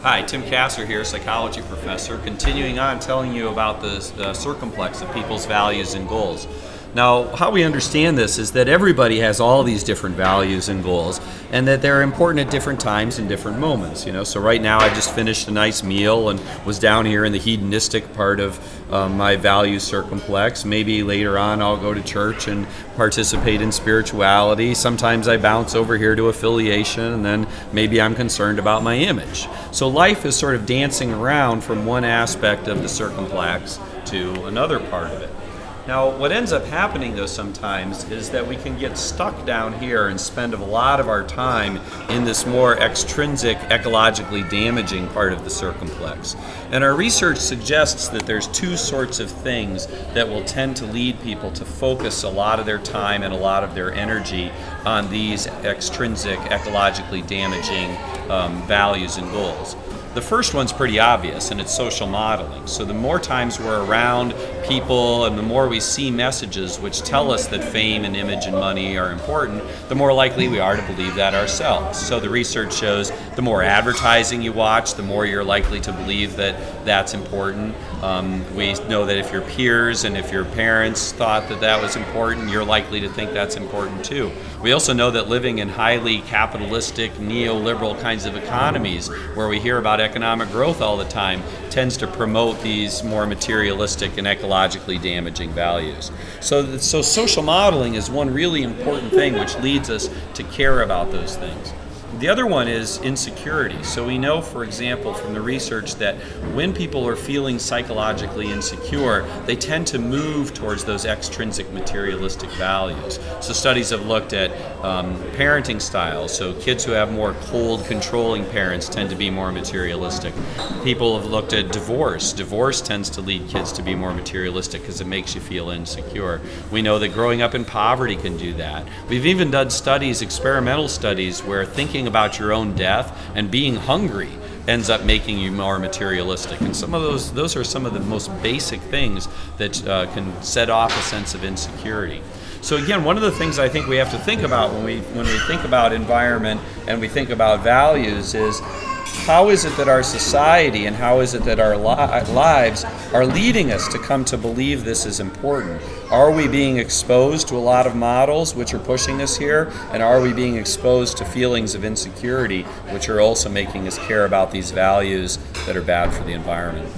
Hi, Tim Kasser here, psychology professor, continuing on telling you about the circumplexes of people's values and goals. Now, how we understand this is that everybody has all these different values and goals, and that they're important at different times and different moments. So right now I just finished a nice meal and was down here in the hedonistic part of my value circumplex. Maybe later on I'll go to church and participate in spirituality. Sometimes I bounce over here to affiliation, and then maybe I'm concerned about my image. So life is sort of dancing around from one aspect of the circumplex to another part of it. Now, what ends up happening though sometimes is that we can get stuck down here and spend a lot of our time in this more extrinsic, ecologically damaging part of the circumplex. And our research suggests that there's two sorts of things that will tend to lead people to focus a lot of their time and a lot of their energy on these extrinsic, ecologically damaging values and goals. The first one's pretty obvious, and it's social modeling. So the more times we're around people and the more we see messages which tell us that fame and image and money are important, the more likely we are to believe that ourselves. So the research shows the more advertising you watch, the more you're likely to believe that that's important. We know that if your peers and if your parents thought that that was important, you're likely to think that's important too. We also know that living in highly capitalistic, neoliberal kinds of economies where we hear about economic growth all the time tends to promote these more materialistic and ecologically damaging values. So social modeling is one really important thing which leads us to care about those things. The other one is insecurity. So we know, for example, from the research that when people are feeling psychologically insecure, they tend to move towards those extrinsic materialistic values. So studies have looked at parenting styles. So kids who have more cold, controlling parents tend to be more materialistic. People have looked at divorce. Divorce tends to lead kids to be more materialistic because it makes you feel insecure. We know that growing up in poverty can do that. We've even done studies, experimental studies, where thinking about your own death and being hungry ends up making you more materialistic. And some of those are some of the most basic things that can set off a sense of insecurity. So again, one of the things I think we have to think about when we think about environment and we think about values is, how is it that our society and how is it that our lives are leading us to come to believe this is important? Are we being exposed to a lot of models which are pushing us here? And are we being exposed to feelings of insecurity which are also making us care about these values that are bad for the environment?